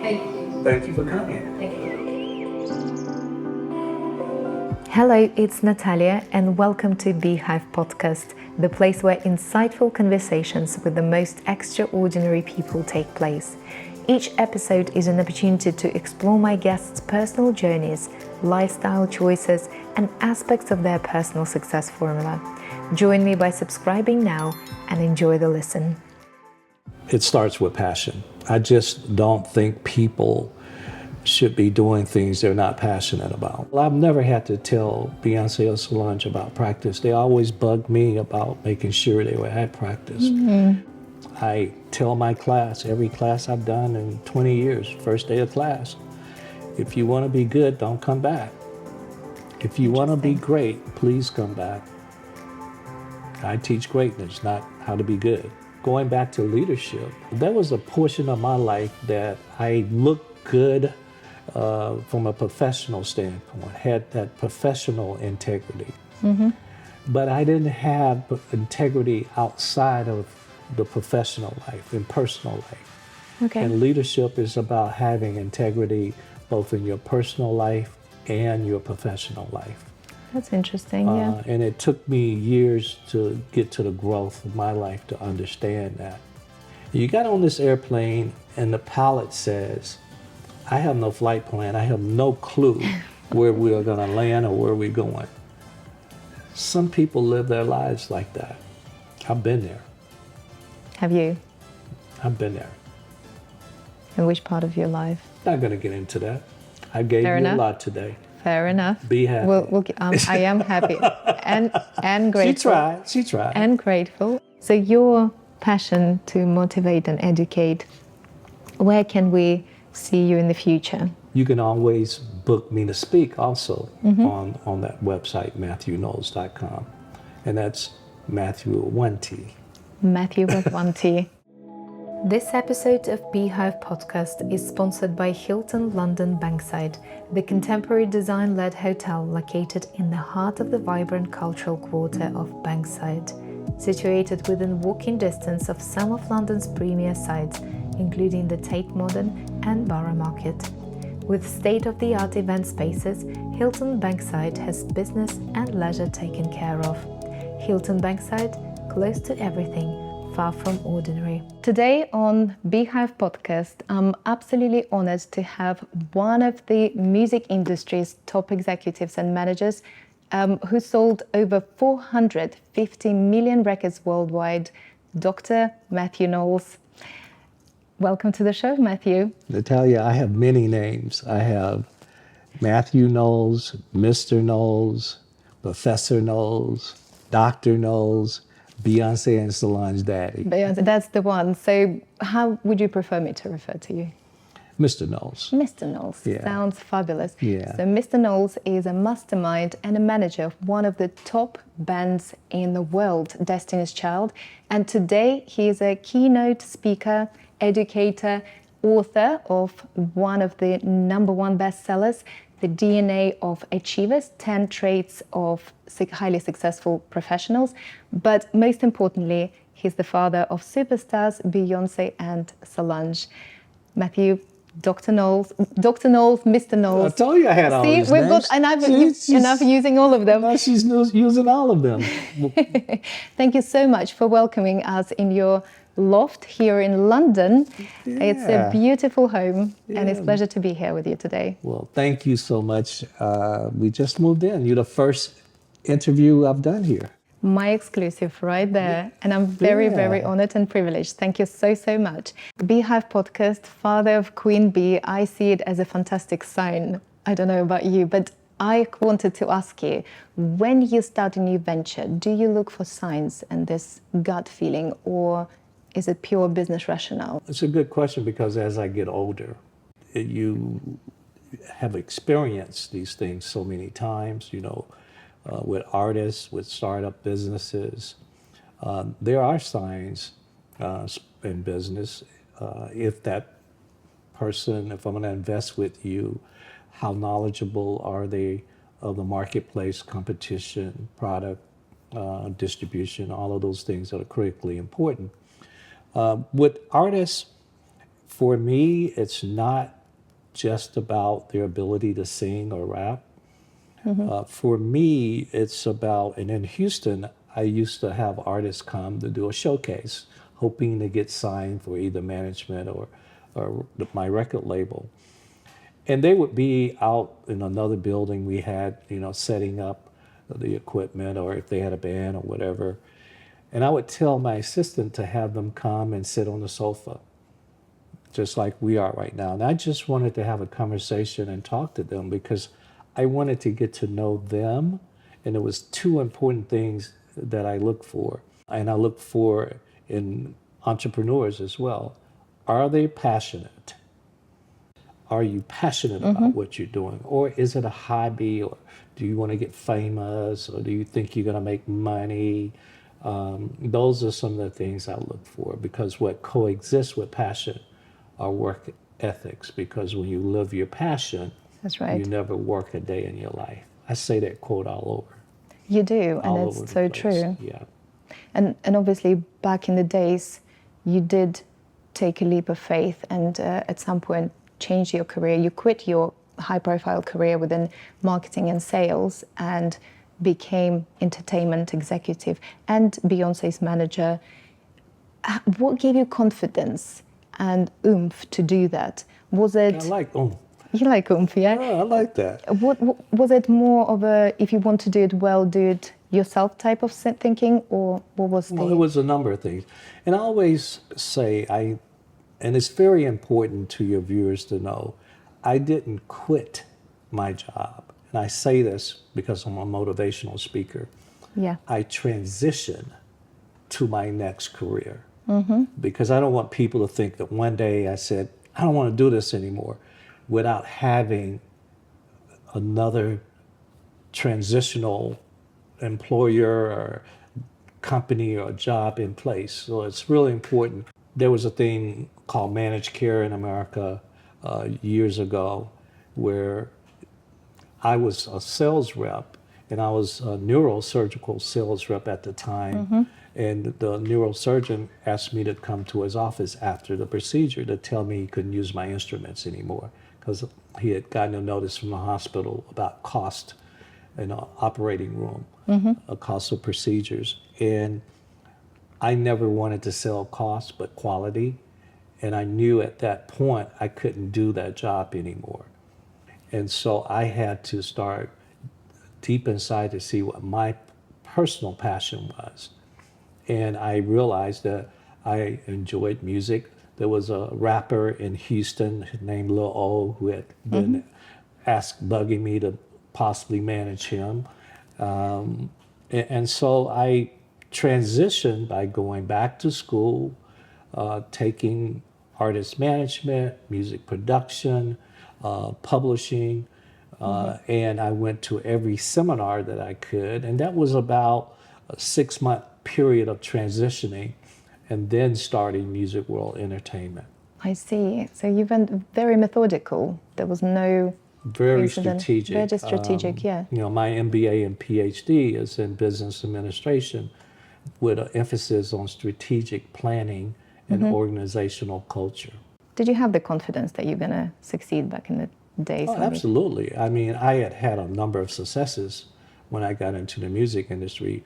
Thank you. Thank you for coming. Thank you. Hello, it's Nataliya, and welcome to Beehive Podcast, the place where insightful conversations with the most extraordinary people take place. Each episode is an opportunity to explore my guests' personal journeys, lifestyle choices, and aspects of their personal success formula. Join me by subscribing now and enjoy the listen. It starts with passion. I just don't think people should be doing things they're not passionate about. I've never had to tell Beyonce or Solange about practice. They always bug me about making sure they were at practice. I tell my class, every class I've done in 20 years, first day of class, if you want to be good, don't come back. If you want to be great, please come back. I teach greatness, not how to be good. Going back to leadership, there was a portion of my life that I looked good from a professional standpoint, had that professional integrity. But I didn't have integrity outside of the professional life, in personal life. Okay. And leadership is about having integrity both in your personal life and your professional life. That's interesting, yeah. And it took me years to get to the growth of my life to understand that. You got on this airplane and the pilot says, I have no flight plan. I have no clue where we are going to land or where we're going. Some people live their lives like that. I've been there. Have you? I've been there. In which part of your life? Not going to get into that. I gave Fair you enough. a lot today. Fair enough. Be happy. I am happy and grateful. She tried. And grateful. So your passion to motivate and educate, where can we see you in the future? You can always book me to speak also on that website, MathewKnowles.com. And that's Mathew with one T. Mathew with one T. This episode of Beehive Podcast is sponsored by Hilton London Bankside, the contemporary design-led hotel located in the heart of the vibrant cultural quarter of Bankside, situated within walking distance of some of London's premier sites, including the Tate Modern and Borough Market. With state-of-the-art event spaces, Hilton Bankside has business and leisure taken care of. Hilton Bankside, close to everything, far from ordinary. Today on Beehive Podcast, I'm absolutely honored to have one of the music industry's top executives and managers who sold over 450 million records worldwide, Dr. Mathew Knowles. Welcome to the show, Mathew. Nataliya, I have many names. I have Mathew Knowles, Mr. Knowles, Professor Knowles, Dr. Knowles, Beyonce and Solange daddy. Beyonce, that's the one. So how would you prefer me to refer to you? Mr. Knowles. Mr. Knowles. Yeah. Sounds fabulous. Yeah. So Mr. Knowles is a mastermind and a manager of one of the top bands in the world, Destiny's Child. And today he is a keynote speaker, educator, author of one of the #1 bestsellers, The DNA of Achievers, 10 Traits of Highly Successful Professionals. But most importantly, he's the father of superstars Beyonce and Solange. Mathew, Dr. Knowles, Mr. Knowles. I told you I had all these we've names. got, and I've using all of them. Now she's using all of them. Thank you so much for welcoming us in your loft here in London. Yeah. It's a beautiful home, and it's a Yeah. pleasure to be here with you today. Well, thank you so much. We just moved in. You're the first interview I've done here. My exclusive right there. And I'm very, Yeah. very honored and privileged. Thank you so, so much. Beehive Podcast, father of Queen Bee, I see it as a fantastic sign. I don't know about you, but I wanted to ask you, when you start a new venture, do you look for signs and this gut feeling, or is it pure business rationale? It's a good question because as I get older, you have experienced these things so many times, with artists, with startup businesses. There are signs in business. If that person, if I'm going to invest with you, how knowledgeable are they of the marketplace, competition, product, distribution, all of those things that are critically important. With artists, For me, it's not just about their ability to sing or rap. For me, it's about, and in Houston, I used to have artists come to do a showcase, hoping to get signed for either management or my record label. And they would be out in another building we had, setting up the equipment, or if they had a band or whatever. And I would tell my assistant to have them come and sit on the sofa, just like we are right now. And I just wanted to have a conversation and talk to them because I wanted to get to know them. And it was two important things that I look for. And I look for in entrepreneurs as well. Are they passionate? Are you passionate about what you're doing? Or is it a hobby? Or do you want to get famous? Or do you think you're going to make money? Those are some of the things I look for, because what coexists with passion are work ethics. Because when you live your passion, that's right, you never work a day in your life. I say that quote all over. You do, and it's so true. Yeah. And obviously, back in the days, you did take a leap of faith and at some point change your career. You quit your high-profile career within marketing and sales and became entertainment executive and Beyonce's manager. What gave you confidence and oomph to do that? Was it? I like oomph. You like oomph, yeah? Oh, I like that. What was it more of a, if you want to do it well, do it yourself type of thinking, or what was the? Well, it was a number of things. And I always say, and it's very important to your viewers to know, I didn't quit my job. And I say this because I'm a motivational speaker. Yeah. I transitioned to my next career. Because I don't want people to think that one day I said, I don't want to do this anymore, without having another transitional employer or company or job in place. So it's really important. There was a thing called managed care in America years ago where I was a sales rep, and I was a neurosurgical sales rep at the time. And the neurosurgeon asked me to come to his office after the procedure to tell me he couldn't use my instruments anymore, because he had gotten a notice from the hospital about cost in an operating room, a cost of procedures. And I never wanted to sell cost, but quality. And I knew at that point I couldn't do that job anymore. And so I had to start deep inside to see what my personal passion was. And I realized that I enjoyed music. There was a rapper in Houston named Lil O who had been bugging me to possibly manage him. And so I transitioned by going back to school, taking artist management, music production, publishing, and I went to every seminar that I could. And that was about a 6-month period of transitioning and then starting Music World Entertainment. I see. So you went very methodical. There was no very incident. strategic. Very strategic, yeah. My MBA and PhD is in business administration with an emphasis on strategic planning and organizational culture. Did you have the confidence that you're going to succeed back in the days? Oh, absolutely. I mean, I had a number of successes when I got into the music industry.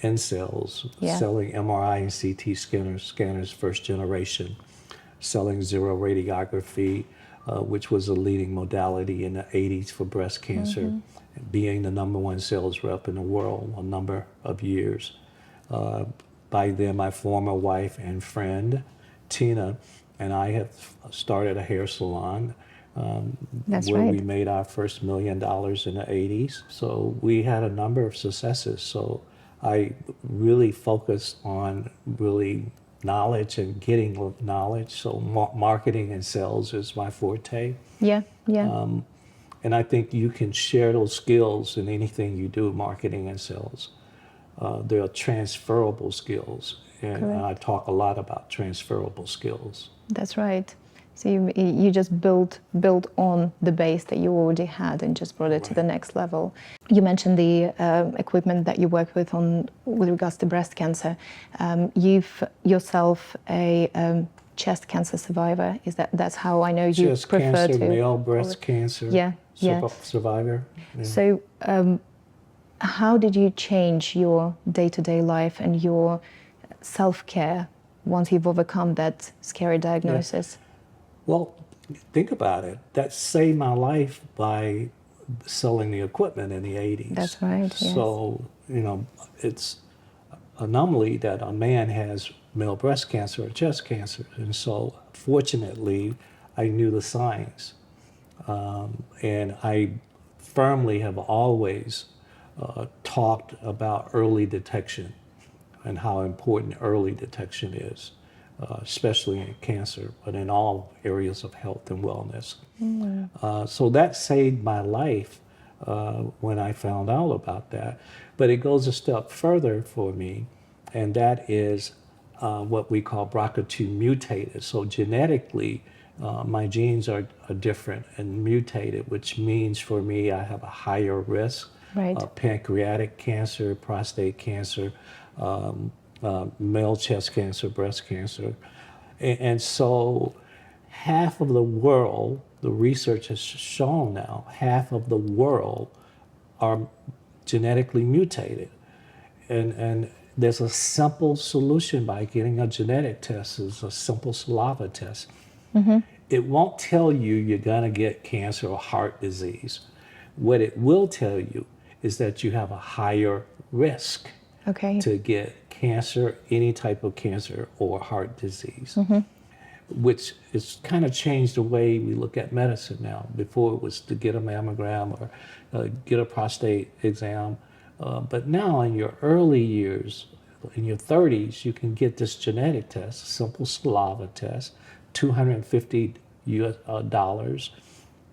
In sales, selling MRI and CT scanners first generation, selling zero radiography, which was a leading modality in the 80s for breast cancer, being the #1 sales rep in the world a number of years. By then, my former wife and friend, Tina, and I have started a hair salon where we made our first $1 million in the 80s. So we had a number of successes. So I really focused on really knowledge and getting knowledge. So marketing and sales is my forte. Yeah. And I think you can share those skills in anything you do, marketing and sales. They're transferable skills. And I talk a lot about transferable skills. That's right. So you just built on the base that you already had and just brought it to the next level. You mentioned the equipment that you work with regards to breast cancer. You've yourself a chest cancer survivor. That's how I know you Chest prefer cancer, to male breast cancer survivor. Yeah. So how did you change your day-to-day life and your self-care once you've overcome that scary diagnosis? Well, think about it. That saved my life by selling the equipment in the 80s. That's right, yes. So, it's anomaly that a man has male breast cancer or chest cancer. And so, fortunately, I knew the signs. And I firmly have always talked about early detection and how important early detection is, especially in cancer, but in all areas of health and wellness. So that saved my life when I found out about that. But it goes a step further for me, and that is what we call BRCA2 mutated. So genetically, my genes are different and mutated, which means for me I have a higher risk of pancreatic cancer, prostate cancer, male chest cancer, breast cancer. And so half of the world, the research has shown now, half of the world are genetically mutated. And there's a simple solution by getting a genetic test. It's a simple saliva test. It won't tell you you're gonna get cancer or heart disease. What it will tell you is that you have a higher risk to get cancer, any type of cancer or heart disease, which has kind of changed the way we look at medicine now. Before it was to get a mammogram or get a prostate exam. But now in your early years, in your 30s, you can get this genetic test, a simple saliva test, $250,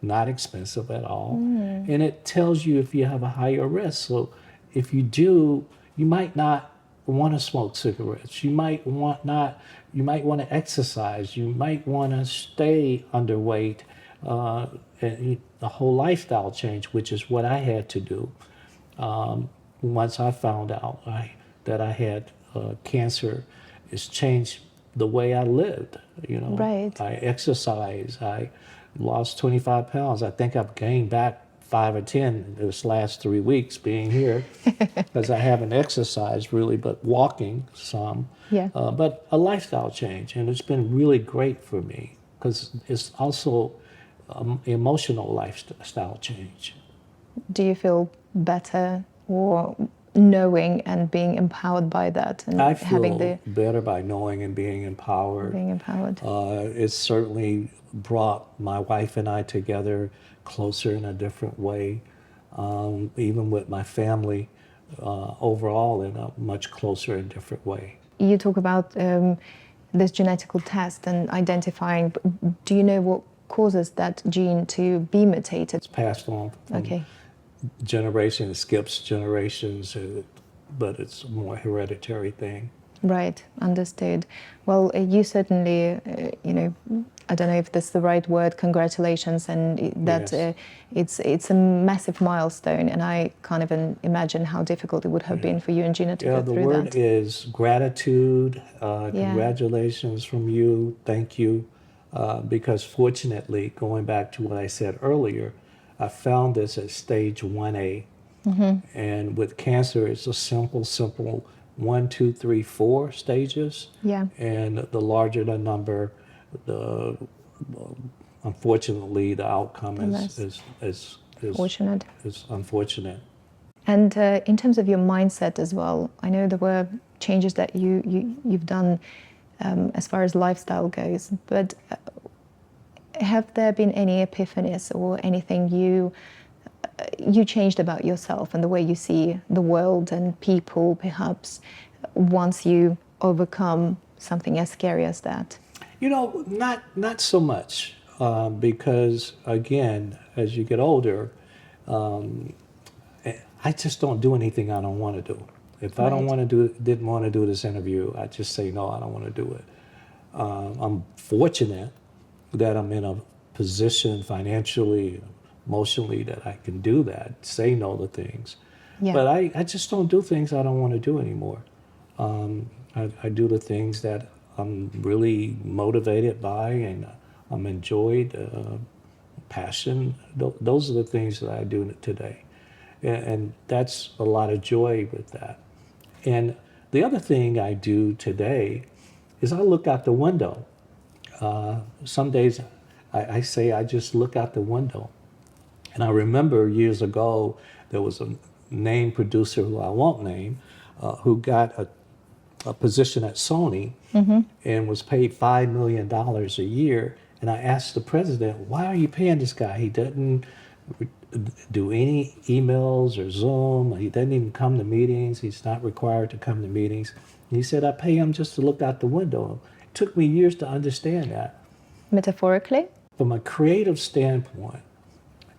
not expensive at all. And it tells you if you have a higher risk. So if you do, you might not want to smoke cigarettes. You might want to exercise. You might want to stay underweight. And the whole lifestyle change, which is what I had to do. Once I found out that I had cancer, it's changed the way I lived. I exercise. I lost 25 pounds. I think I've gained back 5 or 10 this last 3 weeks being here because I haven't exercised really, but walking some. But a lifestyle change, and it's been really great for me because it's also emotional lifestyle change. Do you feel better or knowing and being empowered by that? And I feel better by knowing and being empowered. It's certainly brought my wife and I together closer in a different way, even with my family overall in a much closer and different way. You talk about this genetical test and identifying. Do you know what causes that gene to be mutated? It's passed on from generation. It skips generations, but it's a more hereditary thing. Right, understood. Well, you certainly, I don't know if that's the right word, congratulations, and that it's a massive milestone, and I can't even imagine how difficult it would have been for you and Gina to go through that. The word is gratitude. Congratulations from you. Thank you. Because fortunately, going back to what I said earlier, I found this at stage 1A. And with cancer, it's a simple 1, 2, 3, 4 stages. And the larger the number, unfortunately, the outcome is unfortunate. And in terms of your mindset as well, I know there were changes that you've done as far as lifestyle goes, but have there been any epiphanies or anything you changed about yourself and the way you see the world and people, perhaps, once you overcome something as scary as that? Not so much, because again, as you get older, I just don't do anything I don't want to do. If I didn't want to do this interview, I just say no, I don't want to do it. I'm fortunate that I'm in a position financially, emotionally, that I can do that, say no to things. But I just don't do things I don't want to do anymore. I do the things that I'm really motivated by, and I'm enjoyed, passion. Those are the things that I do today. And that's a lot of joy with that. And the other thing I do today is I look out the window. Some days I say I just look out the window. And I remember years ago, there was a name producer who I won't name, who got a position at Sony and was paid $5 million a year. And I asked the president, why are you paying this guy? He doesn't do any emails or Zoom. He doesn't even come to meetings. He's not required to come to meetings. And he said, I pay him just to look out the window. It took me years to understand that. Metaphorically? From a creative standpoint,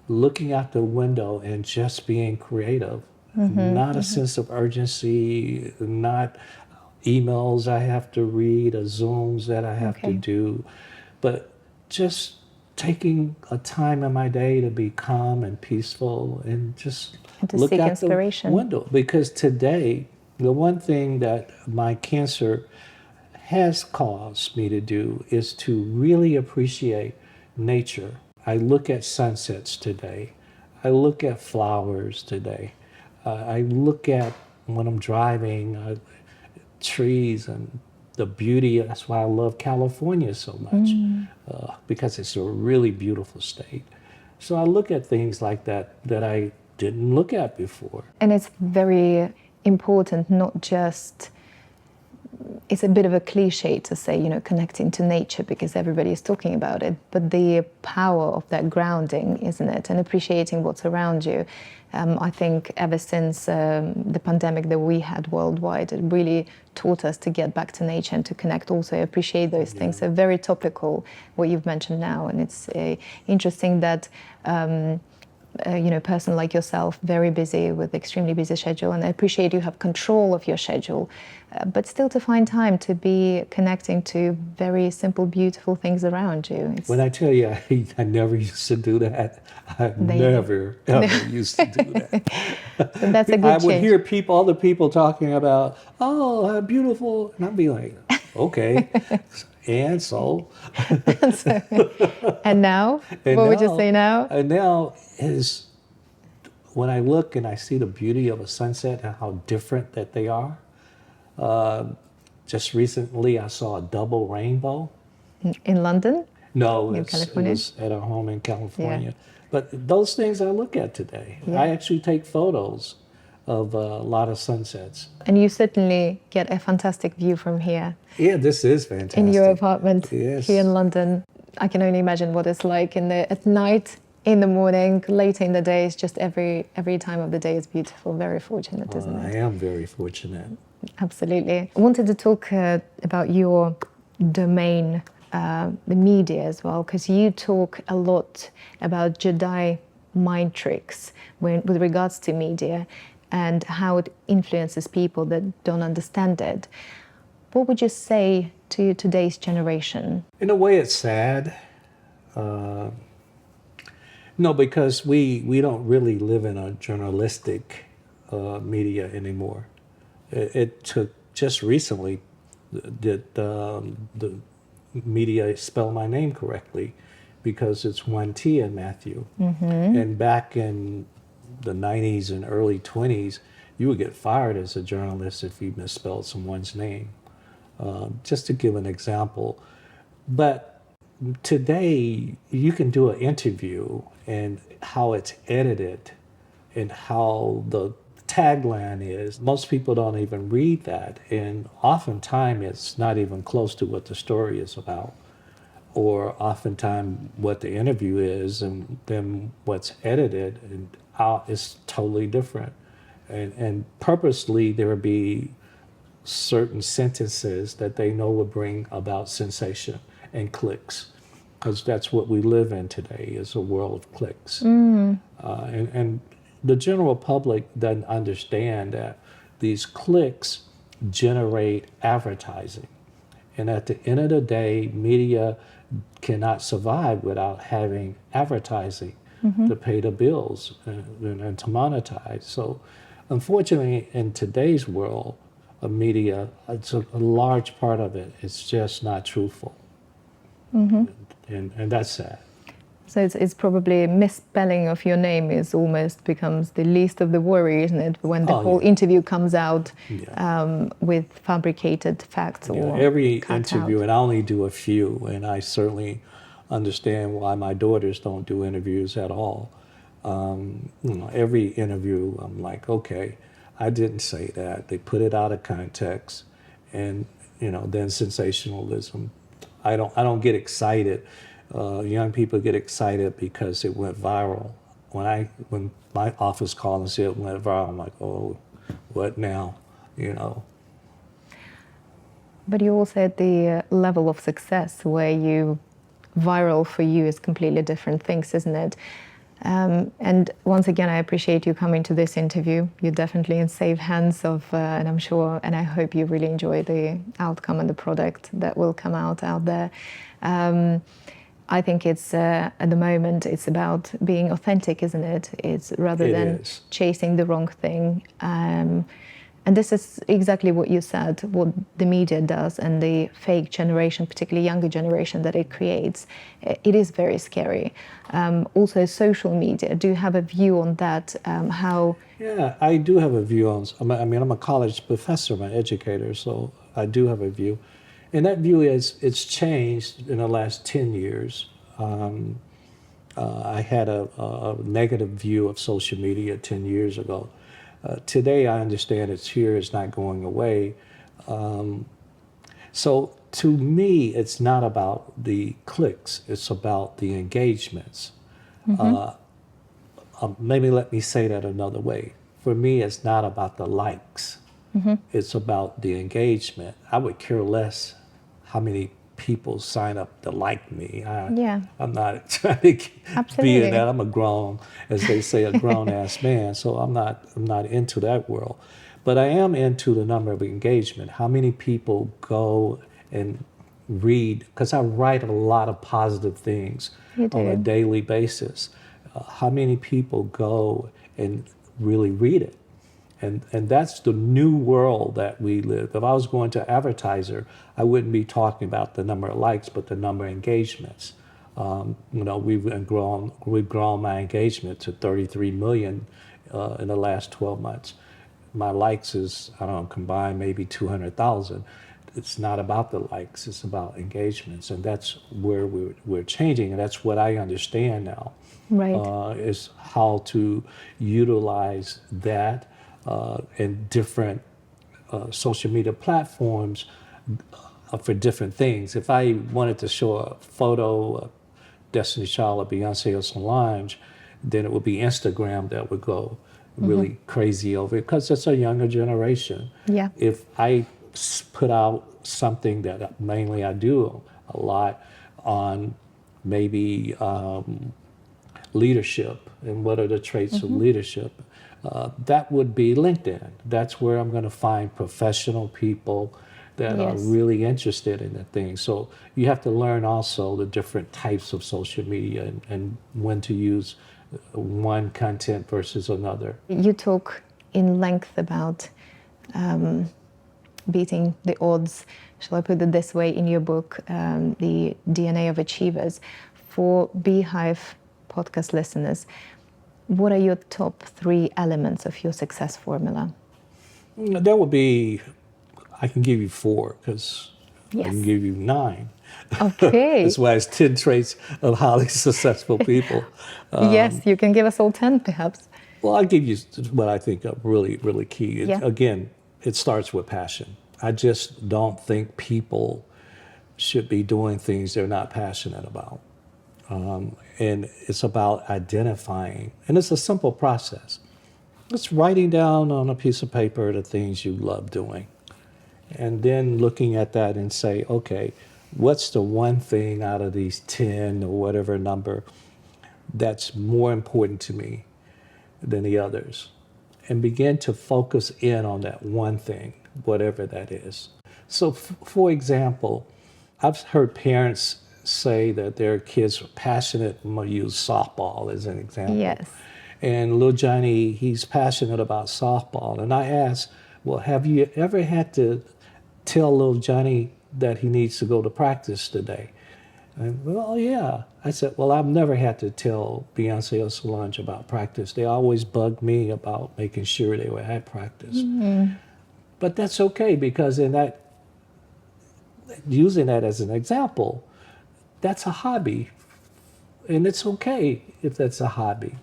looking out the window and just being creative, not a sense of urgency, not emails I have to read or Zooms that I have to do, but just taking a time in my day to be calm and peaceful and just and to look seek out inspiration. the window. Because today, the one thing that my cancer has caused me to do is to really appreciate nature. I look at sunsets today. I look at flowers today. I look at, when I'm driving, trees and the beauty. That's why I love California so much, because it's a really beautiful state. So I look at things like that I didn't look at before. And it's very important, not just, it's a bit of a cliche to say, connecting to nature because everybody is talking about it, but the power of that grounding, isn't it? And appreciating what's around you. I think ever since the pandemic that we had worldwide, it really taught us to get back to nature and to connect, also appreciate those things. So very topical, what you've mentioned now. And it's interesting that a person like yourself, very busy with extremely busy schedule, and I appreciate you have control of your schedule, but still to find time to be connecting to very simple, beautiful things around you. When I tell you I never used to do that, I never ever used to do that. So that's a good I would change. hear other people talking about, oh, how beautiful, and I'd be like, okay, and so. And now, what would you say now? And now is when I look and I see the beauty of a sunset and how different that they are. Just recently, I saw a double rainbow. In London? No, In it California? was at our home in California. Yeah. But those things I look at today. Yeah. I actually take photos of a lot of sunsets. And you certainly get a fantastic view from here. Yeah, this is fantastic. In your apartment Yes. here in London. I can only imagine what it's like at night, in the morning, later in the day. It's just every time of the day is beautiful. Very fortunate, isn't I it? am very fortunate. Absolutely. I wanted to talk about your domain, the media as well, because you talk a lot about Jedi mind tricks with regards to media and how it influences people that don't understand it. What would you say to today's generation? In a way, it's sad. No, because we don't really live in a journalistic media anymore. It took just recently did the media spell my name correctly, because it's one T in Mathew. And back in the 90s and early 20s, you would get fired as a journalist if you misspelled someone's name. Just to give an example. But today, you can do an interview and how it's edited and how the tagline is. Most people don't even read that. And oftentimes, it's not even close to what the story is about. Or oftentimes, what the interview is and then what's edited and how is totally different. And purposely, there would be certain sentences that they know will bring about sensation and clicks, because that's what we live in today, is a world of clicks. And the general public doesn't understand that these clicks generate advertising. And at the end of the day, media cannot survive without having advertising to pay the bills and to monetize. So unfortunately, in today's world, media, it's a large part of it. It's just not truthful, and that's sad. So it's probably misspelling of your name is almost becomes the least of the worry, isn't it? When the whole interview comes out with fabricated facts or every cut interview, out. and I only do a few, and I certainly understand why my daughters don't do interviews at all. Every interview, I'm like, okay, I didn't say that. They put it out of context, and then sensationalism. I don't get excited. Young people get excited because it went viral. When my office called and said it went viral, I'm like, oh, what now? But you also at the level of success where viral for you is completely different things, isn't it? And once again, I appreciate you coming to this interview. You're definitely in safe hands and I'm sure, and I hope you really enjoy the outcome and the product that will come out there. I think it's, at the moment, it's about being authentic, isn't it? It's rather than chasing the wrong thing. And this is exactly what you said, what the media does and the fake generation, particularly younger generation that it creates. It is very scary. Also, social media, do you have a view on that? Yeah, I do have a view on, I'm a college professor, I'm an educator, so I do have a view. And that view it's changed in the last 10 years. I had a negative view of social media 10 years ago. Today, I understand it's here, it's not going away. So to me, it's not about the clicks, it's about the engagements. Maybe let me say that another way. For me, it's not about the likes. It's about the engagement. I would care less how many people sign up to like me. I'm not trying to be in that. I'm a grown, as they say, a grown-ass man, so I'm not into that world. But I am into the number of engagement. How many people go and read, because I write a lot of positive things on a daily basis. How many people go and really read it? And that's the new world that we live. If I was going to advertiser, I wouldn't be talking about the number of likes, but the number of engagements. We've grown my engagement to 33 million in the last 12 months. My likes is, combined maybe 200,000. It's not about the likes, it's about engagements. And that's where we're changing. And that's what I understand now, is how to utilize that in different social media platforms for different things. If I wanted to show a photo of Destiny's Child or Beyonce or Solange, then it would be Instagram that would go really crazy over it, because it's a younger generation. If I put out something that mainly I do a lot on maybe leadership and what are the traits of leadership, that would be LinkedIn. That's where I'm going to find professional people that are really interested in the thing. So you have to learn also the different types of social media and when to use one content versus another. You talk in length about beating the odds, shall I put it this way, in your book, The DNA of Achievers. For Beehive podcast listeners, what are your top 3 elements of your success formula? That would be, I can give you 4, because I can give you 9. Okay. That's why it's 10 traits of highly successful people. Yes, you can give us all 10 perhaps. Well, I'll give you what I think are really, really key. Again, it starts with passion. I just don't think people should be doing things they're not passionate about. And it's about identifying, and it's a simple process. It's writing down on a piece of paper the things you love doing, and then looking at that and say, okay, what's the one thing out of these 10 or whatever number that's more important to me than the others? And begin to focus in on that one thing, whatever that is. So, for example, I've heard parents say that their kids are passionate. I'm going to use softball as an example. Yes. And little Johnny, he's passionate about softball. And I asked, well, have you ever had to tell little Johnny that he needs to go to practice today? And, well, yeah. I said, well, I've never had to tell Beyonce or Solange about practice. They always bugged me about making sure they were at practice. But that's okay, because in that, using that as an example, that's a hobby. And it's okay if that's a hobby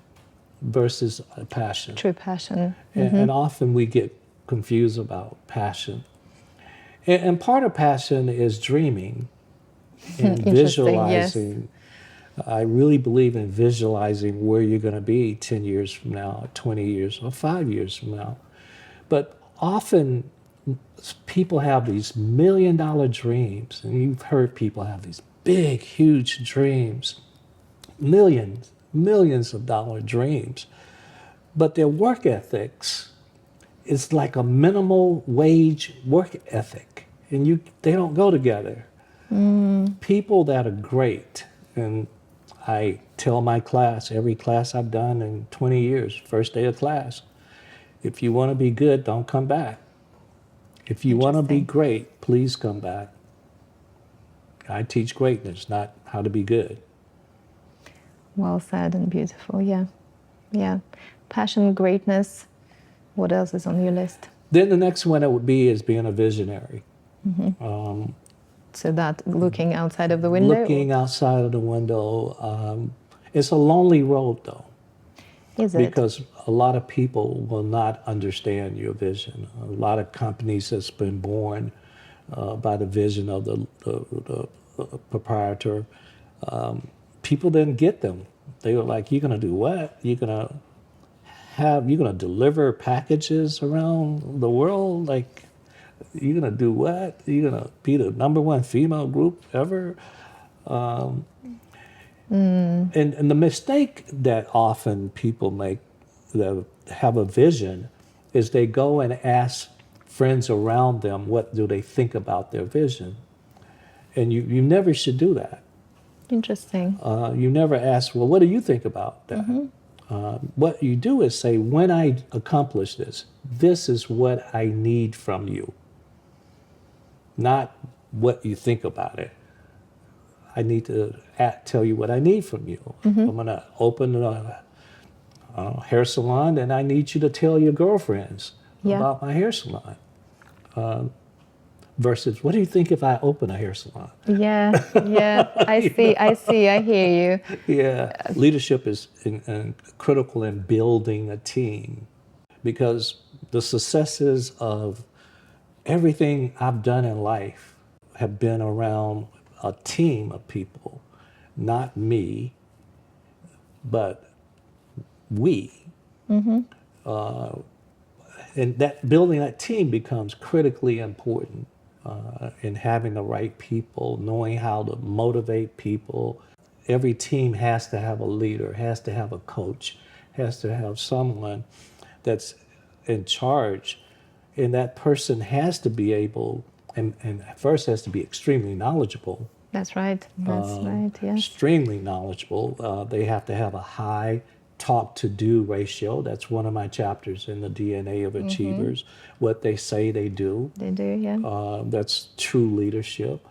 versus a passion. True passion. And often we get confused about passion. And part of passion is dreaming and visualizing. Yes. I really believe in visualizing where you're going to be 10 years from now, 20 years, or 5 years from now. But often people have these $1 million dreams, and you've heard people have these big, huge dreams, millions of dollar dreams, but their work ethics is like a minimal wage work ethic, and they don't go together. People that are great, and I tell my class, every class I've done in 20 years, first day of class, if you want to be good, don't come back. If you want to be great, please come back. I teach greatness, not how to be good. Well said and beautiful, yeah. Passion, greatness. What else is on your list? Then the next one it would be is being a visionary. So that looking outside of the window? Looking outside of the window. It's a lonely road, though. Is it? Because a lot of people will not understand your vision. A lot of companies that's been born by the vision of the proprietor, people didn't get them. They were like, you're going to do what? You're going to deliver packages around the world? Like, you're going to do what? You're going to be the #1 female group ever? And the mistake that often people make that have a vision is they go and ask friends around them what do they think about their vision. And you never should do that. Interesting. You never ask, well, what do you think about that? What you do is say, when I accomplish this, this is what I need from you. Not what you think about it. I need to tell you what I need from you. I'm going to open a hair salon, and I need you to tell your girlfriends about my hair salon. Versus, what do you think if I open a hair salon? Yeah, I hear you. Yeah, leadership is critical in building a team, because the successes of everything I've done in life have been around a team of people, not me, but we. And that building that team becomes critically important. In having the right people, knowing how to motivate people. Every team has to have a leader, has to have a coach, has to have someone that's in charge. And that person has to be able, and first has to be extremely knowledgeable. That's right, yes. Extremely knowledgeable. They have to have a high talk-to-do ratio. That's one of my chapters in the DNA of Achievers. What they say they do. They do, yeah. That's true leadership.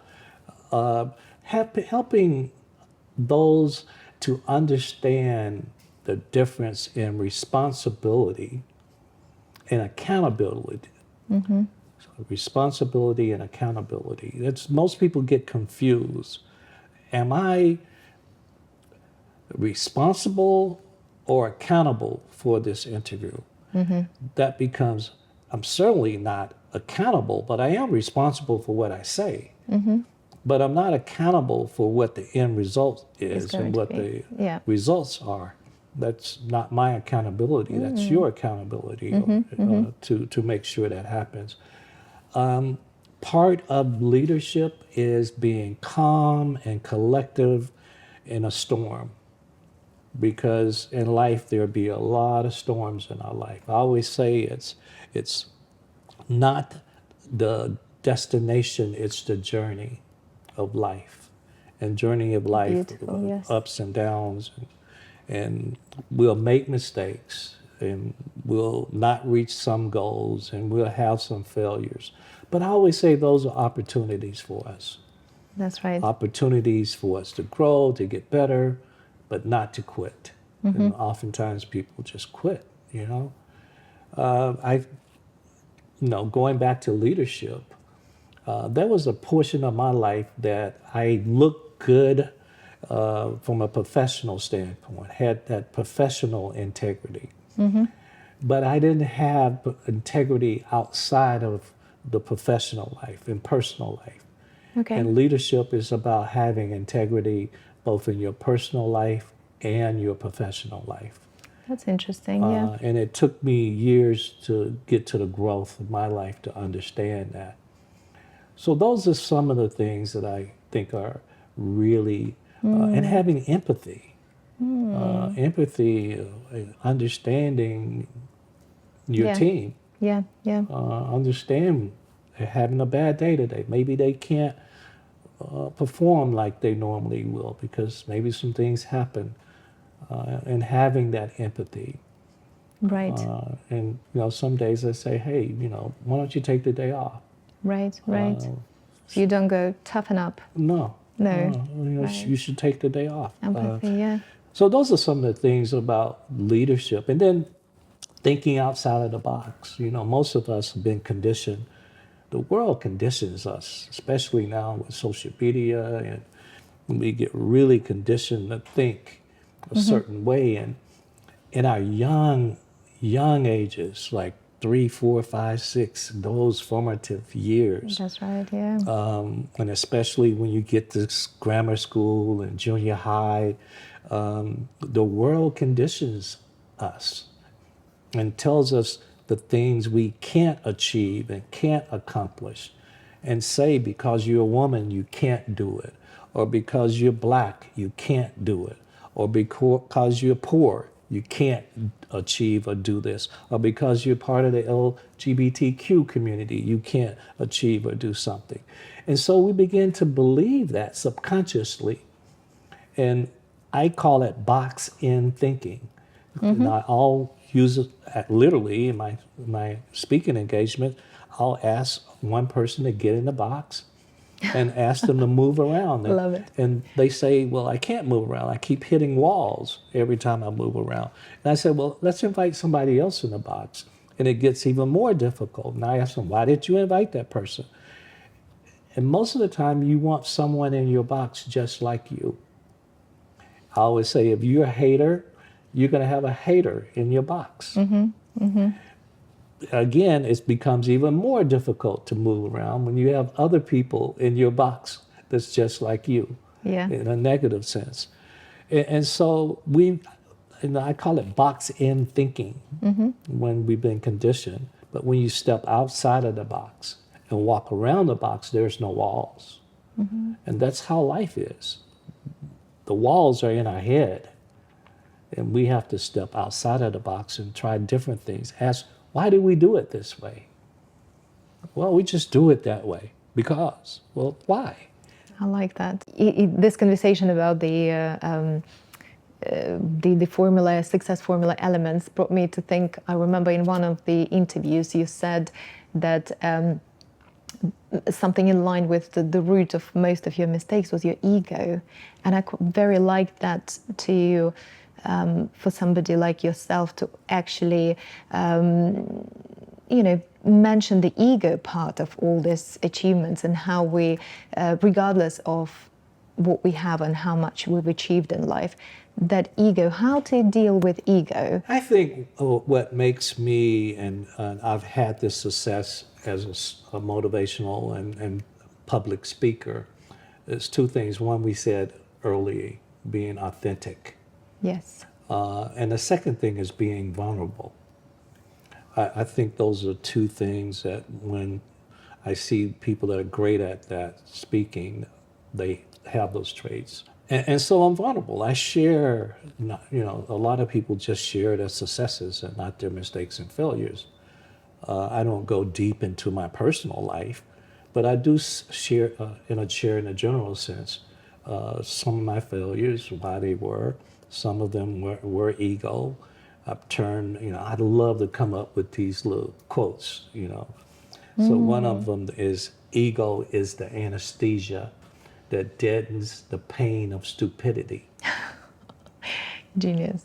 Helping those to understand the difference in responsibility and accountability. So responsibility and accountability. Most people get confused. Am I responsible or accountable for this interview? That becomes, I'm certainly not accountable, but I am responsible for what I say. But I'm not accountable for what the end result is and what the results are. That's not my accountability. That's your accountability to make sure that happens. Part of leadership is being calm and collective in a storm. Because in life, there'll be a lot of storms in our life. I always say it's not the destination, it's the journey of life. And journey of life, Beautiful, yes. Ups and downs. And we'll make mistakes. and we'll not reach some goals, and we'll have some failures. But I always say those are opportunities for us. That's right. Opportunities for us to grow, to get better, but not to quit. And oftentimes people just quit, you know. Going back to leadership, there was a portion of my life that I looked good from a professional standpoint, had that professional integrity. But I didn't have integrity outside of the professional life and personal life. Okay. And leadership is about having integrity both in your personal life and your professional life. That's interesting, yeah. And it took me years to get to the growth of my life to understand that. So those are some of the things that I think are really, and having empathy. Empathy, understanding your team. Yeah. Understand they're having a bad day today. Maybe they can't perform like they normally will because maybe some things happen. And having that empathy. Right. And some days I say, hey, why don't you take the day off? Right. So you don't go toughen up. No. Right. You should take the day off. Empathy, yeah. So those are some of the things about leadership. And then thinking outside of the box. Most of us have been conditioned. The world conditions us, especially now with social media, and we get really conditioned to think a certain way. And in our young ages, like 3, 4, 5, 6, those formative years. That's right, yeah. And especially when you get to grammar school and junior high, the world conditions us and tells us the things we can't achieve and can't accomplish, and say because you're a woman, you can't do it, or because you're black, you can't do it, or because you're poor, you can't achieve or do this, or because you're part of the LGBTQ community, you can't achieve or do something. And so we begin to believe that subconsciously, and I call it box-in thinking. And I'll use it literally in my speaking engagement. I'll ask one person to get in the box and ask them to move around. Love it. And they say, well, I can't move around. I keep hitting walls every time I move around. And I said, well, let's invite somebody else in the box. And it gets even more difficult. And I ask them, why did you invite that person? And most of the time, you want someone in your box just like you. I always say, if you're a hater, you're going to have a hater in your box. Again, it becomes even more difficult to move around when you have other people in your box that's just like you, in a negative sense. And so I call it box-in thinking when we've been conditioned. But when you step outside of the box and walk around the box, there's no walls. And that's how life is. The walls are in our head. And we have to step outside of the box and try different things. Ask, why do we do it this way? Well, we just do it that way. Because. Well, why? I like that. This conversation about the formula, success formula elements brought me to think, I remember in one of the interviews you said that something in line with the root of most of your mistakes was your ego. And I very liked that to for somebody like yourself to actually, mention the ego part of all these achievements and how we, regardless of what we have and how much we've achieved in life, that ego, how to deal with ego. I think what makes me, and I've had this success as a motivational and public speaker, is two things. One, we said earlier, being authentic. Yes. And the second thing is being vulnerable. I think those are two things that when I see people that are great at that speaking, they have those traits. And so I'm vulnerable. I share, a lot of people just share their successes and not their mistakes and failures. I don't go deep into my personal life, but I do share in a general sense some of my failures, why they were. Some of them were ego. I've turned, I'd love to come up with these little quotes, So one of them is, ego is the anesthesia that deadens the pain of stupidity. Genius.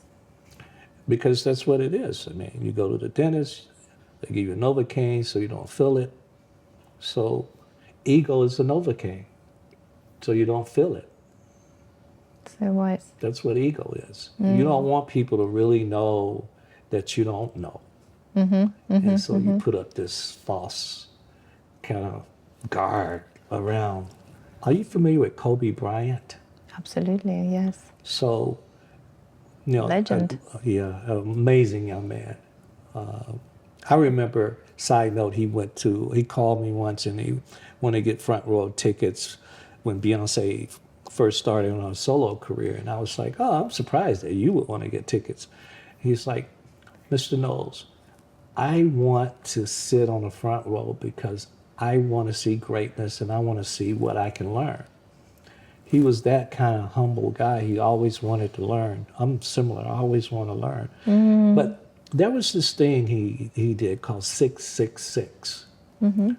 Because that's what it is. I mean, you go to the dentist, they give you a Novocaine so you don't feel it. So ego is the Novocaine, so you don't feel it. So wise. That's what ego is. You don't want people to really know that you don't know. And so you put up this false kind of guard around. Are you familiar with Kobe Bryant? Absolutely, yes. So, Legend. Amazing young man. I remember, side note, he called me once and he wanted to get front row tickets when Beyonce first started on her solo career. And I was like, oh, I'm surprised that you would want to get tickets. He's like, Mr. Knowles, I want to sit on the front row because I want to see greatness and I want to see what I can learn. He was that kind of humble guy. He always wanted to learn. I'm similar. I always want to learn. But there was this thing he did called 666.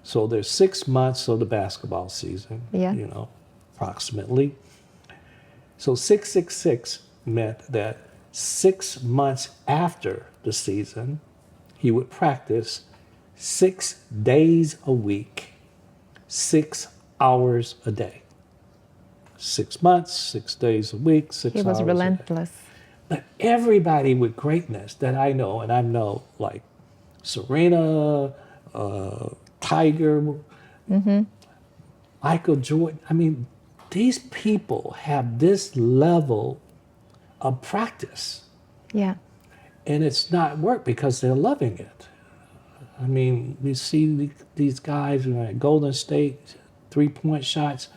So there's 6 months of the basketball season, approximately. So 666 meant that 6 months after the season, he would practice 6 days a week, 6 hours a day. 6 months, 6 days a week, 6 hours He was a day. relentless. But everybody with greatness that I know, and I know like Serena, Tiger, Michael Jordan, I mean, these people have this level of practice. Yeah. And it's not work because they're loving it. I mean, we see these guys at Golden State, 3-point shots.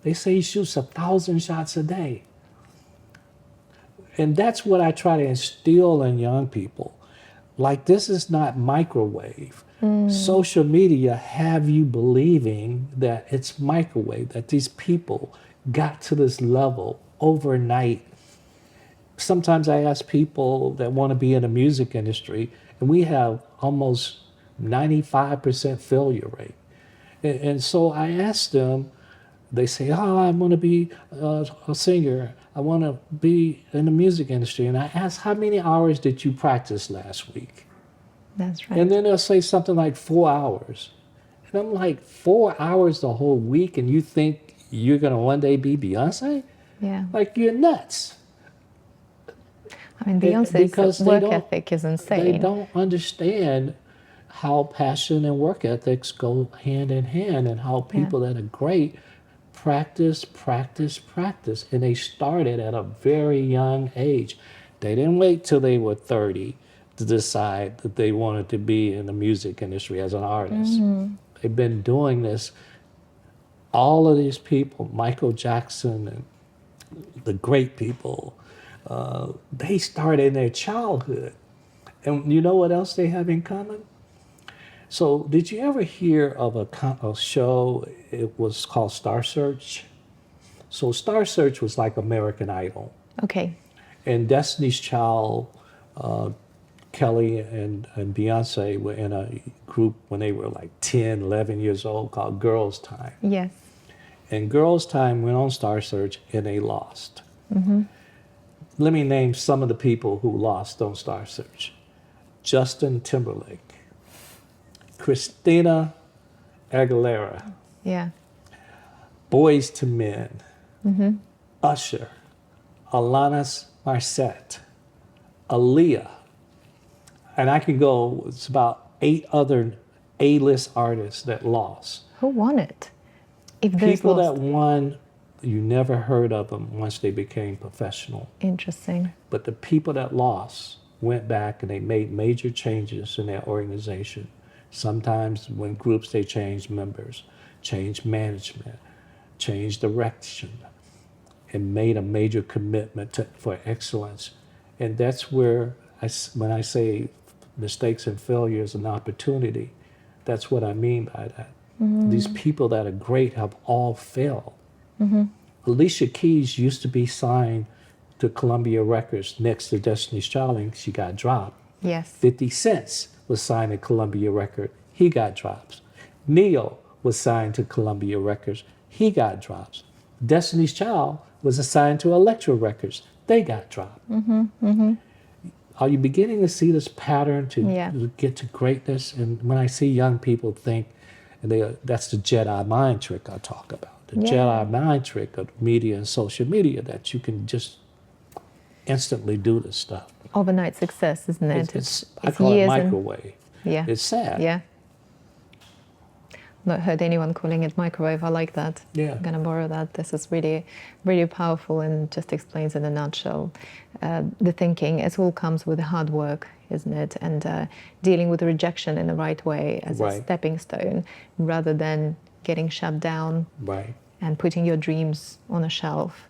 They say he shoots 1,000 shots a day. And that's what I try to instill in young people. Like, this is not microwave. Social media have you believing that it's microwave, that these people got to this level overnight. Sometimes I ask people that want to be in the music industry, and we have almost 95% failure rate. And so I ask them, they say, oh, I want to be a singer. I want to be in the music industry. And I ask, how many hours did you practice last week? That's right. And then they'll say something like 4 hours. And I'm like, 4 hours the whole week, and you think you're going to one day be Beyonce? Yeah. Like, you're nuts. I mean, Beyonce's work ethic is insane. They don't understand how passion and work ethics go hand in hand, and how people that are great practice. And they started at a very young age. They didn't wait till they were 30 to decide that they wanted to be in the music industry as an artist. They've been doing this. All of these people, Michael Jackson and the great people, they started in their childhood. And you know what else they have in common? So did you ever hear of a show? It was called Star Search. So Star Search was like American Idol. Okay. And Destiny's Child, Kelly and Beyonce were in a group when they were like 10, 11 years old called Girls Time. Yes. And Girls Time went on Star Search and they lost. Let me name some of the people who lost on Star Search. Justin Timberlake, Christina Aguilera, Yeah. Boys to Men, Usher, Alanis Morissette, Aaliyah, and I can go, it's about 8 other A-list artists that lost. Who won it? If there's People lost. that won, you never heard of them once they became professional. Interesting. But the people that lost went back and they made major changes in their organization. Sometimes when groups, they changed members, changed management, changed direction, and made a major commitment for excellence. And that's where, when I say mistakes and failures and opportunity, that's what I mean by that. These people that are great have all failed. Alicia Keys used to be signed to Columbia Records next to Destiny's Child and she got dropped. Yes. 50 Cent was signed to Columbia Records. He got drops. Neo was signed to Columbia Records. He got drops. Destiny's Child was assigned to Elektra Records. They got dropped. Are you beginning to see this pattern to get to greatness? And when I see young people think, that's the Jedi mind trick I talk about. The Jedi mind trick of media and social media, that you can just instantly do this stuff. Overnight success, isn't it? It's I call it microwave. Yeah. It's sad. Yeah. Not heard anyone calling it microwave. I like that. Yeah. I'm gonna borrow that. This is really, really powerful and just explains in a nutshell the thinking. It all comes with hard work, isn't it? And dealing with rejection in the right way as a stepping stone, rather than getting shut down and putting your dreams on a shelf.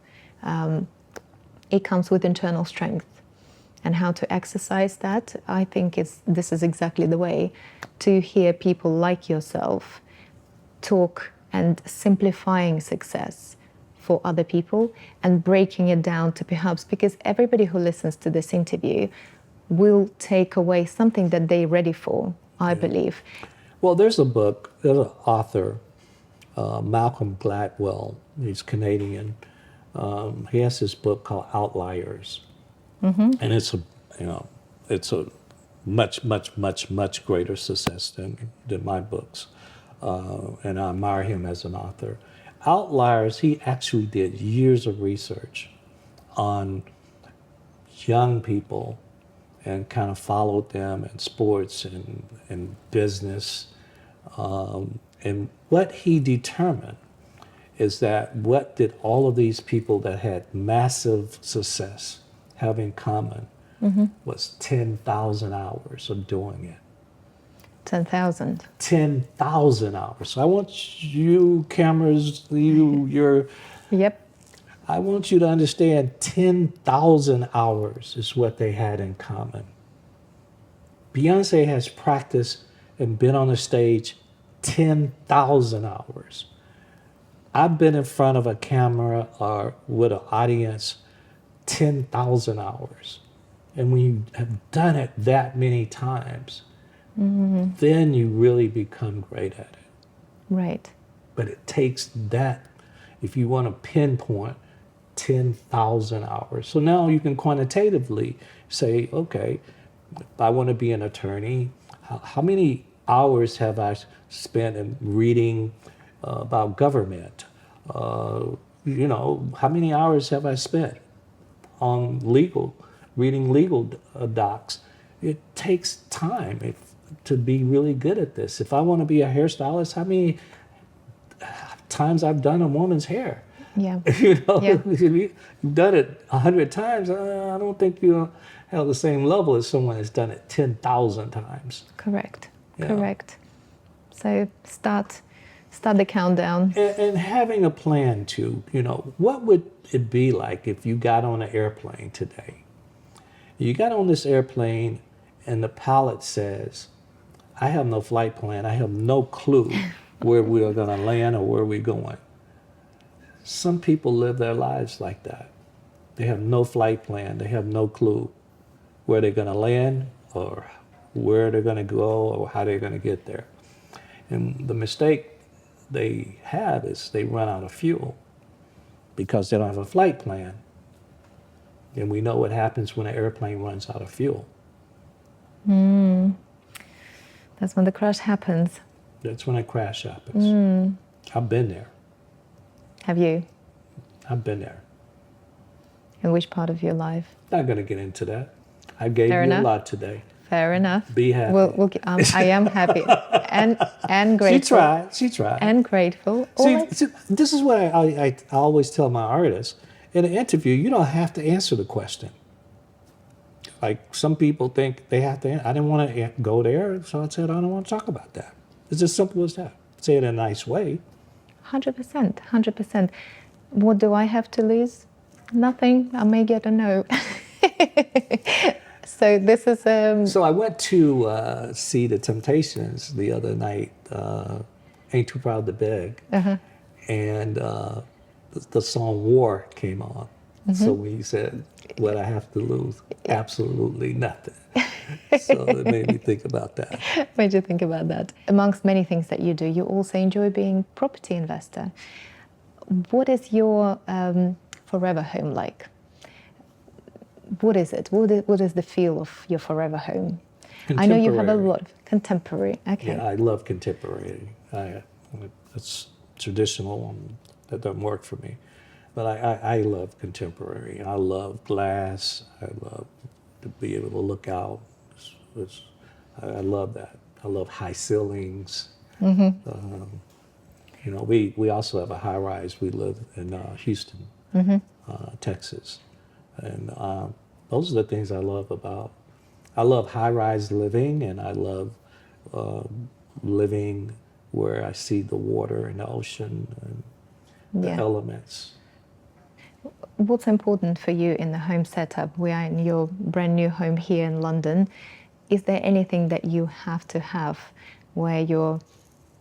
It comes with internal strength. And how to exercise that, I think this is exactly the way to hear people like yourself talk and simplifying success for other people and breaking it down to perhaps, because everybody who listens to this interview will take away something that they're ready for, I believe. Well, there's an author, Malcolm Gladwell, he's Canadian. He has this book called Outliers. And it's a much greater success than my books. And I admire him as an author. Outliers, he actually did years of research on young people and kind of followed them in sports and business. And what he determined is that what did all of these people that had massive success have in common was 10,000 hours of doing it. 10,000. 10,000 hours. So I want you, cameras, Yep. I want you to understand 10,000 hours is what they had in common. Beyonce has practiced and been on the stage 10,000 hours. I've been in front of a camera or with an audience 10,000 hours. And when you have done it that many times, then you really become great at it. Right. But it takes that, if you want to pinpoint 10,000 hours. So now you can quantitatively say, okay, if I want to be an attorney, how many hours have I spent in reading about government? How many hours have I spent on reading legal docs? It takes time to be really good at this. If I want to be a hairstylist, how many times I've done a woman's hair? Yeah. You've done it 100 times. I don't think you have the same level as someone that's done it 10,000 times. Correct. Yeah. Correct. So start the countdown. And having a plan too. What would it be like if you got on an airplane today? You got on this airplane and the pilot says, I have no flight plan. I have no clue where we are going to land or where we're going. Some people live their lives like that. They have no flight plan. They have no clue where they're going to land or where they're going to go or how they're going to get there. And the mistake they have is they run out of fuel because they don't have a flight plan. And we know what happens when an airplane runs out of fuel. That's when the crash happens. That's when a crash happens. I've been there. Have you? I've been there. In which part of your life? Not going to get into that. I gave you a lot today. Fair enough. Be happy. I am happy and grateful. She tried. And grateful. See, this is what I always tell my artists. In an interview, you don't have to answer the question. Like some people think they have to. I didn't want to go there, so I said I don't want to talk about that. It's as simple as that. Say it in a nice way. 100%. 100%. What do I have to lose? Nothing. I may get a no. So this is. So I went to see the Temptations the other night. Ain't Too Proud to Beg, and the song "War" came on, So when you said, what I have to lose? Absolutely nothing. So it made me think about that. What do you think about that? Amongst many things that you do, you also enjoy being property investor. What is your forever home like? What is it? What is the feel of your forever home? I know you have a lot of contemporary. Okay. Yeah, I love contemporary. It's traditional, and that doesn't work for me. But I love contemporary. I love glass. I love to be able to look out. I love that. I love high ceilings. You know, we also have a high rise. We live in Houston, Texas. And those are the things I love about. I love high rise living, and I love living where I see the water and the ocean and the elements. What's important for you in the home setup? We are in your brand new home here in London. Is there anything that you have to have where you're,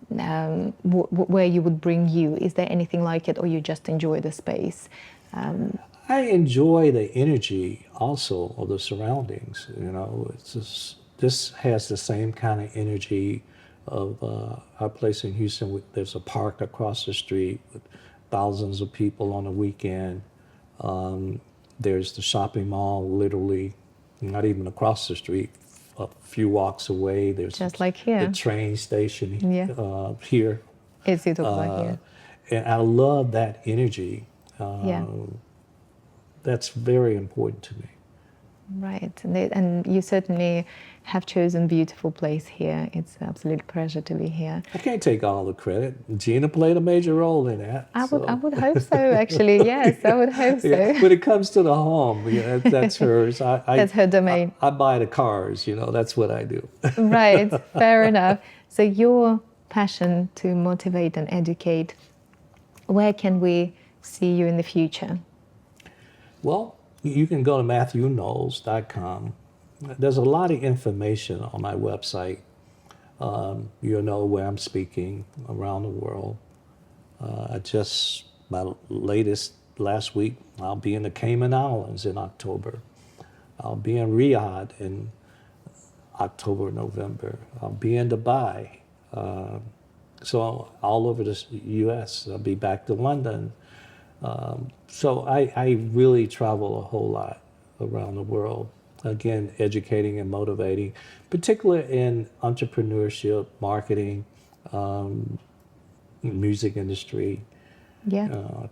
where you would bring you? Is there anything like it, or you just enjoy the space? I enjoy the energy also of the surroundings. You know, it's just, this has the same kind of energy of our place in Houston. There's a park across the street with thousands of people on the weekend. There's the shopping mall, literally not even across the street, a few walks away. There's just like here, the train station here. Is it like here? And I love that energy. That's very important to me. Right, and you certainly have chosen a beautiful place here. It's an absolute pleasure to be here. I can't take all the credit. Gina played a major role in that. I would hope so, actually. Yes, I would hope so. Yeah, when it comes to the home, that's hers. That's her domain. I buy the cars, that's what I do. Right, fair enough. So your passion to motivate and educate, where can we see you in the future? Well, you can go to MathewKnowles.com. There's a lot of information on my website. You'll know where I'm speaking around the world. Last week, I'll be in the Cayman Islands in October. I'll be in Riyadh in October, November. I'll be in Dubai. So all over the U.S. I'll be back to London. So I really travel a whole lot around the world. Again, educating and motivating, particularly in entrepreneurship, marketing, music industry.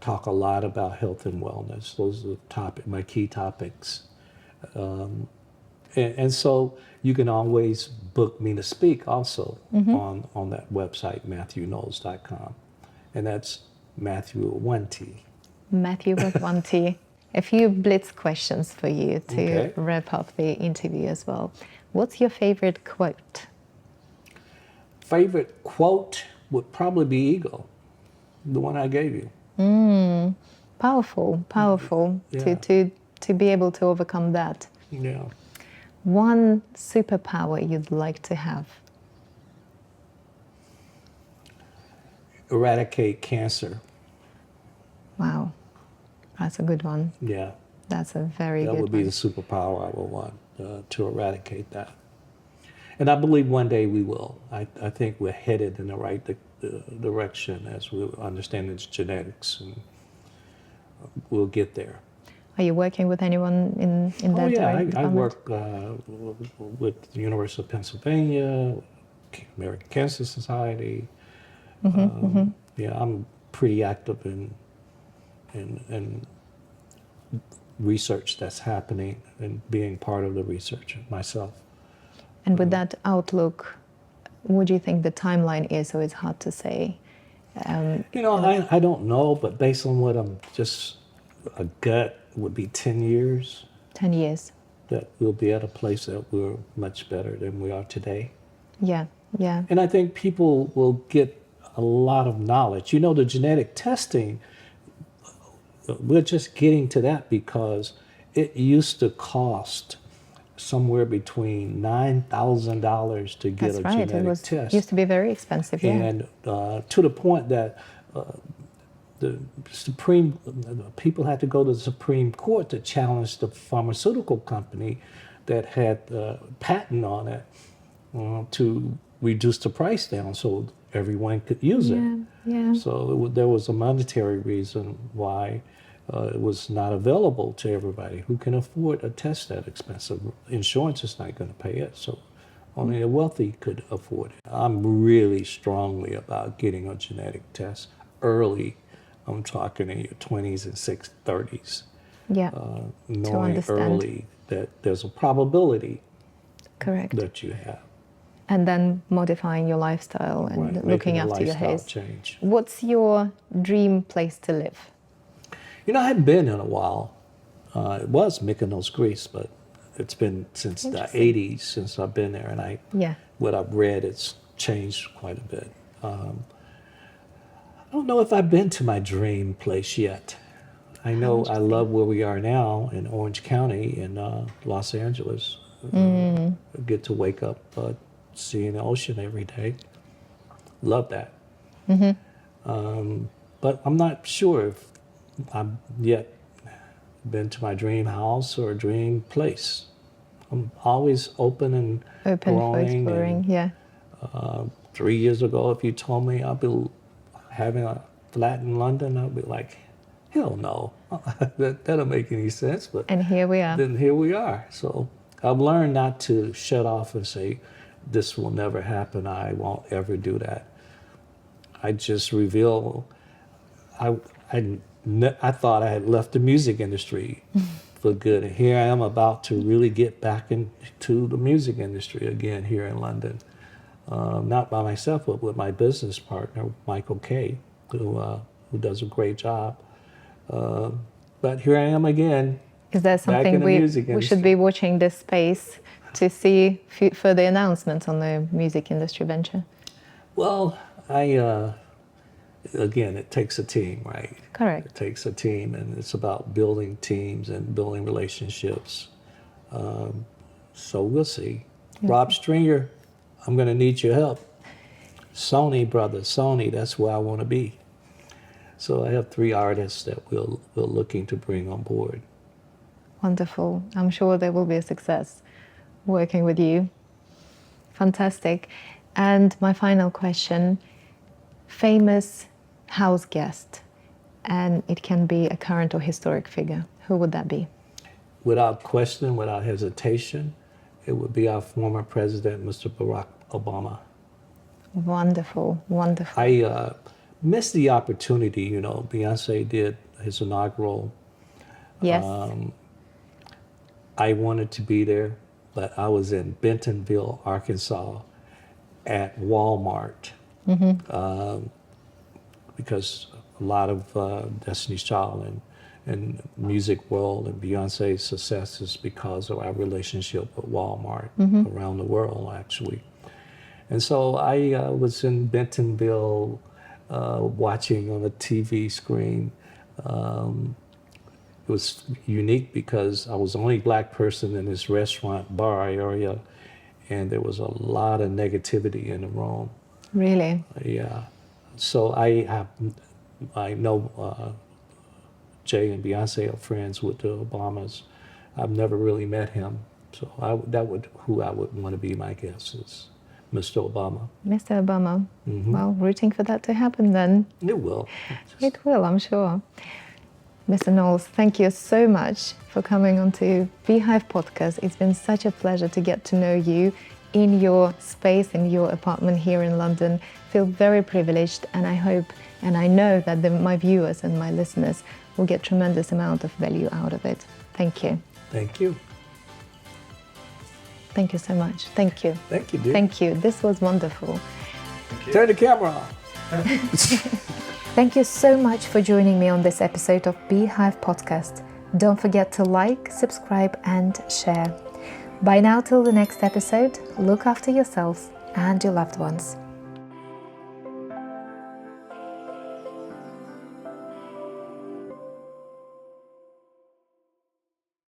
Talk a lot about health and wellness. Those are my key topics. And so you can always book me to speak also on that website, MathewKnowles.com. And that's Mathew with one T. Mathew with one T. A few blitz questions for you to wrap up the interview as well. What's your favorite quote? Favorite quote would probably be ego, the one I gave you. Powerful to be able to overcome that. Yeah. One superpower you'd like to have? Eradicate cancer. Wow, that's a good one. Yeah. That's a very good one. That would be the superpower I would want, to eradicate that. And I believe one day we will. I think we're headed in the right direction as we understand its genetics, and we'll get there. Are you working with anyone in that direction? I work with the University of Pennsylvania, American Cancer Society. Yeah, I'm pretty active in research that's happening and being part of the research myself. And with that outlook, what do you think the timeline is? So it's hard to say. I don't know, but based on what I'm just a gut would be 10 years. 10 years. That we'll be at a place that we're much better than we are today. Yeah. And I think people will get a lot of knowledge. The genetic testing, we're just getting to that because it used to cost somewhere between $9,000 to get a genetic test. It used to be very expensive, And to the point that the Supreme, people had to go to the Supreme Court to challenge the pharmaceutical company that had a patent on it to reduce the price down so everyone could use it. Yeah. So there was a monetary reason why it was not available to everybody who can afford a test that expensive. Insurance is not going to pay it, so only the wealthy could afford it. I'm really strongly about getting a genetic test early. I'm talking in your 20s and 30s. Yeah. Knowing early that there's a probability Correct. that you have. And then modifying your lifestyle and looking after your health. Change. What's your dream place to live? You know, I hadn't been in a while. It was Mykonos, Greece, but it's been since the 80s since I've been there, and what I've read, it's changed quite a bit. I don't know if I've been to my dream place yet. I know I love where we are now in Orange County in Los Angeles. I get to wake up seeing the ocean every day. Love that. But I'm not sure if I've yet been to my dream house or dream place. I'm always open for exploring. 3 years ago, if you told me I'll be having a flat in London, I'd be like, hell no, that don't make any sense. And here we are. Then here we are. So I've learned not to shut off and say, this will never happen, I won't ever do that. I just reveal, I thought I had left the music industry for good. And here I am about to really get back into the music industry again here in London. Not by myself, but with my business partner, Michael Kay, who does a great job. But here I am again. Is there something we should be watching this space to see further announcements on the music industry venture? Well, again, it takes a team, right? Correct. It takes a team, and it's about building teams and building relationships. So we'll see. Yes. Rob Stringer, I'm going to need your help. Sony, brother, Sony, that's where I want to be. So I have 3 artists that we're looking to bring on board. Wonderful. I'm sure they will be a success working with you. Fantastic. And my final question, famous house guest, and it can be a current or historic figure. Who would that be? Without question, without hesitation, it would be our former president, Mr. Barack Obama. Wonderful, wonderful. I missed the opportunity, you know, Beyonce did his inaugural. Yes. I wanted to be there, but I was in Bentonville, Arkansas at Walmart because a lot of Destiny's Child and music world and Beyonce's success is because of our relationship with Walmart around the world, actually. And so I was in Bentonville watching on a TV screen. It was unique because I was the only black person in this restaurant bar area, and there was a lot of negativity in the room. Really? Yeah. So I know Jay and Beyonce are friends with the Obamas. I've never really met him, so who I would want to be my guest is Mr. Obama. Mr. Obama. Well, rooting for that to happen then. It will. It will, I'm sure. Mr. Knowles, thank you so much for coming onto Beehive Podcast. It's been such a pleasure to get to know you in your space, in your apartment here in London. Feel very privileged, and I hope and I know that my viewers and my listeners will get tremendous amount of value out of it. Thank you. Thank you. Thank you so much. Thank you. Thank you, dear. Thank you. This was wonderful. Turn the camera on. Thank you so much for joining me on this episode of Beehive Podcast. Don't forget to like, subscribe, and share. Bye now till the next episode. Look after yourselves and your loved ones.